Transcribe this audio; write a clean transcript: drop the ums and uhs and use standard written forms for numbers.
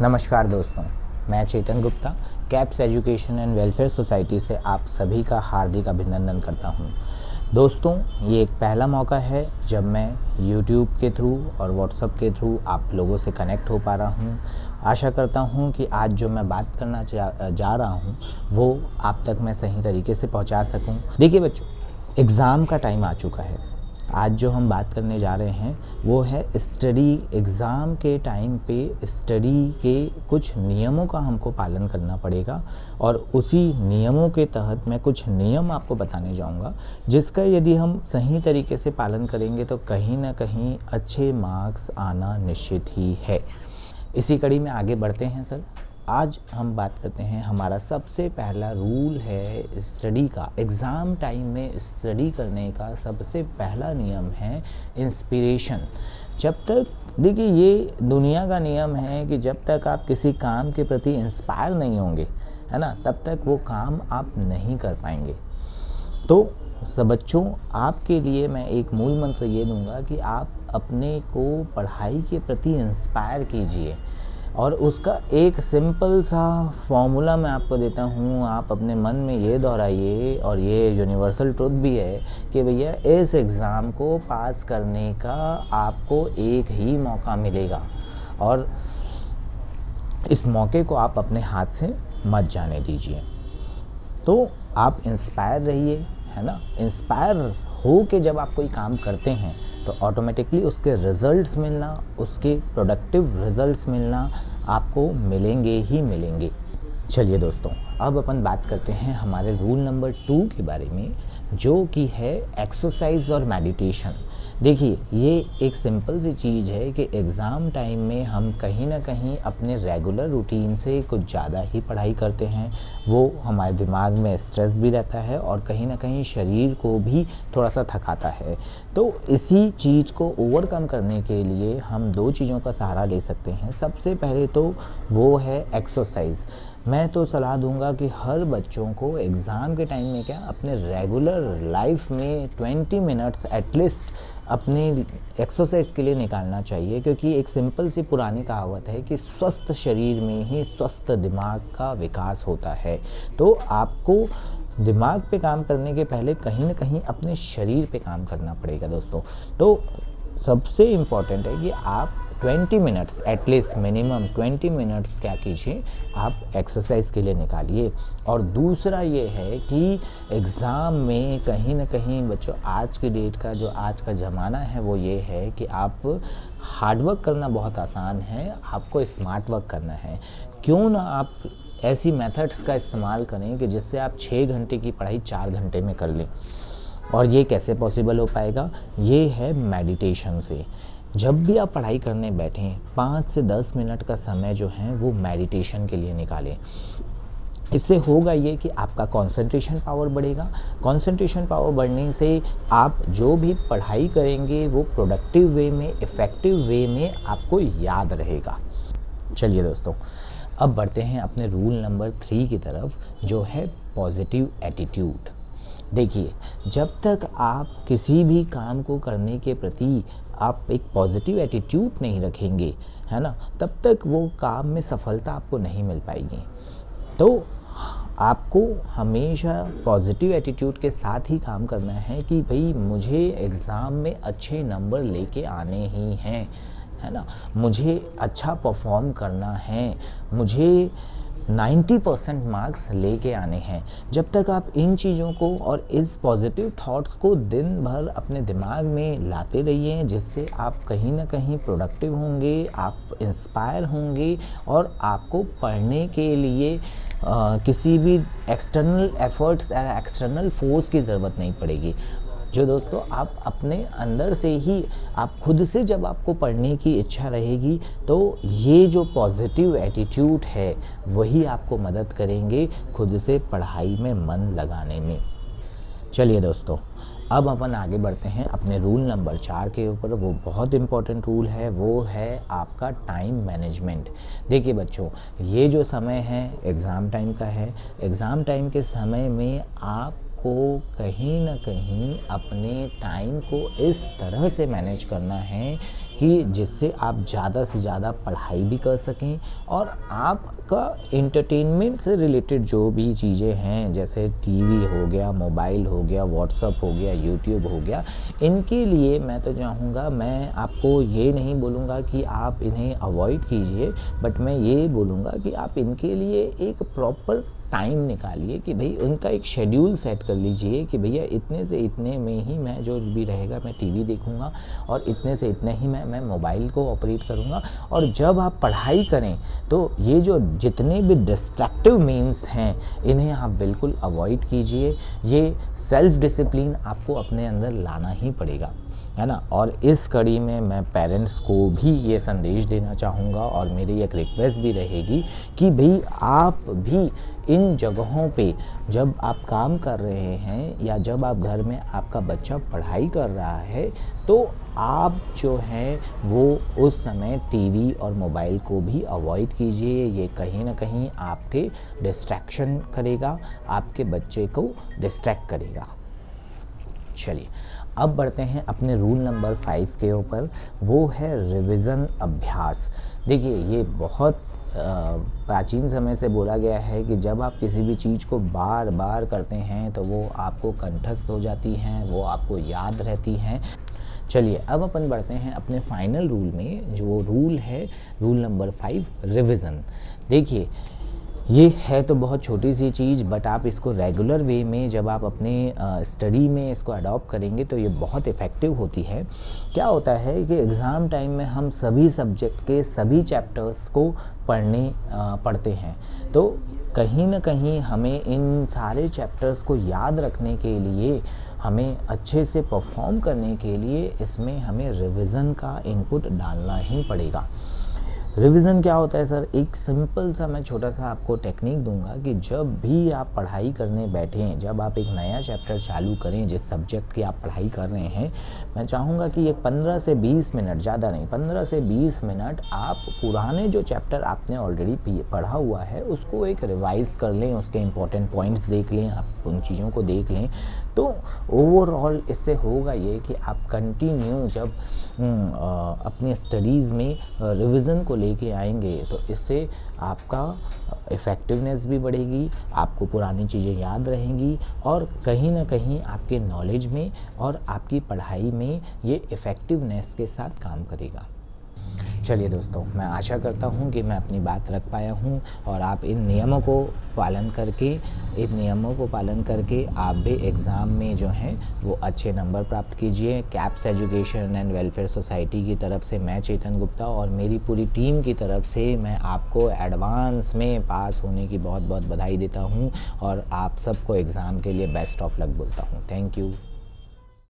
नमस्कार दोस्तों, मैं Chetan Gupta caps education and welfare society से आप सभी का हार्दिक अभिनंदन करता हूं। दोस्तों, ये एक पहला मौका है जब मैं YouTube के थ्रू और WhatsApp के थ्रू आप लोगों से कनेक्ट हो पा रहा हूं। आशा करता हूं कि आज जो मैं बात करना जा रहा हूं वो आप तक मैं सही तरीके से पहुंचा सकूं। देखिए बच्चों, एग्ज़ाम का टाइम आ चुका है। आज जो हम बात करने जा रहे हैं वो है स्टडी। एग्ज़ाम के टाइम पे स्टडी के कुछ नियमों का हमको पालन करना पड़ेगा और उसी नियमों के तहत मैं कुछ नियम आपको बताने जाऊंगा, जिसका यदि हम सही तरीके से पालन करेंगे तो कहीं ना कहीं अच्छे मार्क्स आना निश्चित ही है। इसी कड़ी में आगे बढ़ते हैं सर। आज हम बात करते हैं, हमारा सबसे पहला रूल है स्टडी का। एग्ज़ाम टाइम में स्टडी करने का सबसे पहला नियम है इंस्पिरेशन। जब तक, देखिए ये दुनिया का नियम है कि जब तक आप किसी काम के प्रति इंस्पायर नहीं होंगे, है ना, तब तक वो काम आप नहीं कर पाएंगे। तो सब बच्चों, आपके लिए मैं एक मूल मंत्र ये दूंगा कि आप अपने को पढ़ाई के प्रति इंस्पायर कीजिए और उसका एक सिंपल सा फॉर्मूला मैं आपको देता हूँ। आप अपने मन में ये दोहराइए, और ये यूनिवर्सल ट्रुथ भी है कि भैया इस एग्ज़ाम को पास करने का आपको एक ही मौका मिलेगा और इस मौके को आप अपने हाथ से मत जाने दीजिए। तो आप इंस्पायर रहिए, है ना। इंस्पायर हो के जब आप कोई काम करते हैं तो ऑटोमेटिकली उसके रिजल्ट्स मिलना, उसके प्रोडक्टिव रिजल्ट्स मिलना आपको मिलेंगे ही मिलेंगे। चलिए दोस्तों, अब अपन बात करते हैं हमारे रूल नंबर 2 के बारे में, जो कि है एक्सरसाइज और मेडिटेशन। देखिए, ये एक सिंपल सी चीज़ है कि एग्ज़ाम टाइम में हम कहीं ना कहीं अपने रेगुलर रूटीन से कुछ ज़्यादा ही पढ़ाई करते हैं। वो हमारे दिमाग में स्ट्रेस भी रहता है और कहीं ना कहीं शरीर को भी थोड़ा सा थकाता है। तो इसी चीज़ को ओवरकम करने के लिए हम 2 चीज़ों का सहारा ले सकते हैं। सबसे पहले तो वो है एक्सरसाइज। मैं तो सलाह दूंगा कि हर बच्चों को एग्ज़ाम के टाइम में अपने रेगुलर लाइफ में 20 मिनट्स एटलीस्ट अपने एक्सरसाइज के लिए निकालना चाहिए, क्योंकि एक सिंपल सी पुरानी कहावत है कि स्वस्थ शरीर में ही स्वस्थ दिमाग का विकास होता है। तो आपको दिमाग पे काम करने के पहले कहीं ना कहीं अपने शरीर पे काम करना पड़ेगा दोस्तों। तो सबसे इम्पॉर्टेंट है कि आप 20 मिनट्स एटलीस्ट, मिनिमम 20 मिनट्स क्या कीजिए, आप एक्सरसाइज के लिए निकालिए। और दूसरा ये है कि एग्ज़ाम में कहीं ना कहीं बच्चों, आज की डेट का जो आज का ज़माना है वो ये है कि आप हार्डवर्क करना बहुत आसान है, आपको स्मार्ट वर्क करना है। क्यों ना आप ऐसी मेथड्स का इस्तेमाल करें कि जिससे आप 6 घंटे की पढ़ाई 4 घंटे में कर लें। और ये कैसे पॉसिबल हो पाएगा? ये है मेडिटेशन से। जब भी आप पढ़ाई करने बैठें 5 से 10 मिनट का समय जो है वो मेडिटेशन के लिए निकालें। इससे होगा ये कि आपका कंसंट्रेशन पावर बढ़ेगा। कंसंट्रेशन पावर बढ़ने से आप जो भी पढ़ाई करेंगे वो प्रोडक्टिव वे में, इफ़ेक्टिव वे में आपको याद रहेगा। चलिए दोस्तों, अब बढ़ते हैं अपने रूल नंबर 3 की तरफ, जो है पॉजिटिव एटीट्यूड। देखिए, जब तक आप किसी भी काम को करने के प्रति आप एक पॉजिटिव एटीट्यूड नहीं रखेंगे, है ना, तब तक वो काम में सफलता आपको नहीं मिल पाएगी। तो आपको हमेशा पॉजिटिव एटीट्यूड के साथ ही काम करना है कि भाई मुझे एग्ज़ाम में अच्छे नंबर लेके आने ही हैं, है ना, मुझे अच्छा परफॉर्म करना है, मुझे 90% मार्क्स लेके आने हैं। जब तक आप इन चीज़ों को और इस पॉजिटिव थॉट्स को दिन भर अपने दिमाग में लाते रहिए, जिससे आप कहीं ना कहीं प्रोडक्टिव होंगे, आप इंस्पायर होंगे और आपको पढ़ने के लिए किसी भी एक्सटर्नल एफर्ट्स या एक्सटर्नल फोर्स की ज़रूरत नहीं पड़ेगी। जो दोस्तों, आप अपने अंदर से ही, आप खुद से जब आपको पढ़ने की इच्छा रहेगी तो ये जो पॉजिटिव एटीट्यूड है वही आपको मदद करेंगे खुद से पढ़ाई में मन लगाने में। चलिए दोस्तों, अब अपन आगे बढ़ते हैं अपने रूल नंबर 4 के ऊपर। वो बहुत इम्पोर्टेंट रूल है, वो है आपका टाइम मैनेजमेंट। देखिए बच्चों, ये जो समय है एग्ज़ाम टाइम का है। एग्ज़ाम टाइम के समय में आप को कहीं ना कहीं अपने टाइम को इस तरह से मैनेज करना है कि जिससे आप ज़्यादा से ज़्यादा पढ़ाई भी कर सकें और आपका एंटरटेनमेंट से रिलेटेड जो भी चीज़ें हैं, जैसे टीवी हो गया, मोबाइल हो गया, व्हाट्सअप हो गया, यूट्यूब हो गया, इनके लिए मैं तो चाहूँगा, मैं आपको ये नहीं बोलूँगा कि आप इन्हें अवॉइड कीजिए, बट मैं ये बोलूँगा कि आप इनके लिए एक प्रॉपर टाइम निकालिए कि भाई उनका एक शेड्यूल सेट कर लीजिए कि भैया इतने से इतने में ही मैं जो भी रहेगा मैं टीवी देखूंगा और इतने से इतने ही मैं मोबाइल को ऑपरेट करूंगा। और जब आप पढ़ाई करें तो ये जो जितने भी डिस्ट्रैक्टिव मीन्स हैं इन्हें आप बिल्कुल अवॉइड कीजिए। ये सेल्फ डिसिप्लिन आपको अपने अंदर लाना ही पड़ेगा, है ना। और इस कड़ी में मैं पेरेंट्स को भी ये संदेश देना चाहूँगा और मेरी एक रिक्वेस्ट भी रहेगी कि भाई आप भी इन जगहों पे जब आप काम कर रहे हैं या जब आप घर में आपका बच्चा पढ़ाई कर रहा है तो आप जो है वो उस समय टीवी और मोबाइल को भी अवॉइड कीजिए। ये कहीं ना कहीं आपके डिस्ट्रैक्शन करेगा, आपके बच्चे को डिस्ट्रैक्ट करेगा। चलिए अब बढ़ते हैं अपने रूल नंबर 5 के ऊपर, वो है रिवीजन अभ्यास। देखिए ये बहुत प्राचीन समय से बोला गया है कि जब आप किसी भी चीज़ को बार बार करते हैं तो वो आपको कंठस्थ हो जाती हैं, वो आपको याद रहती हैं। चलिए अब अपन बढ़ते हैं अपने फाइनल रूल में, जो रूल है रूल नंबर 5, रिवीजन। देखिए ये है तो बहुत छोटी सी चीज़, बट आप इसको रेगुलर वे में जब आप अपने स्टडी में इसको अडॉप्ट करेंगे तो ये बहुत इफ़ेक्टिव होती है। क्या होता है कि एग्ज़ाम टाइम में हम सभी सब्जेक्ट के सभी चैप्टर्स को पढ़ते हैं, तो कहीं ना कहीं हमें इन सारे चैप्टर्स को याद रखने के लिए, हमें अच्छे से परफॉर्म करने के लिए इसमें हमें रिवीजन का इनपुट डालना ही पड़ेगा। रिवीजन क्या होता है सर? एक सिंपल सा मैं छोटा सा आपको टेक्निक दूंगा कि जब भी आप पढ़ाई करने बैठें, जब आप एक नया चैप्टर चालू करें जिस सब्जेक्ट की आप पढ़ाई कर रहे हैं, मैं चाहूँगा कि ये 15 से 20 मिनट, ज़्यादा नहीं, 15 से 20 मिनट आप पुराने जो चैप्टर आपने ऑलरेडी पढ़ा हुआ है उसको एक रिवाइज़ कर लें, उसके इम्पोर्टेंट पॉइंट्स देख लें, आप उन चीज़ों को देख लें। तो ओवरऑल इससे होगा ये कि आप कंटिन्यू जब अपने स्टडीज़ में रिवीजन को लेके आएंगे तो इससे आपका इफ़ेक्टिवनेस भी बढ़ेगी, आपको पुरानी चीज़ें याद रहेंगी और कहीं ना कहीं आपके नॉलेज में और आपकी पढ़ाई में ये इफ़ेक्टिवनेस के साथ काम करेगा। चलिए दोस्तों, मैं आशा करता हूँ कि मैं अपनी बात रख पाया हूँ और आप इन नियमों को पालन करके आप भी एग्ज़ाम में जो है वो अच्छे नंबर प्राप्त कीजिए। Caps education and welfare society की तरफ से मैं चेतन गुप्ता और मेरी पूरी टीम की तरफ से मैं आपको एडवांस में पास होने की बहुत बहुत बधाई देता हूँ और आप सबको एग्ज़ाम के लिए बेस्ट ऑफ लक बोलता हूँ। Thank you.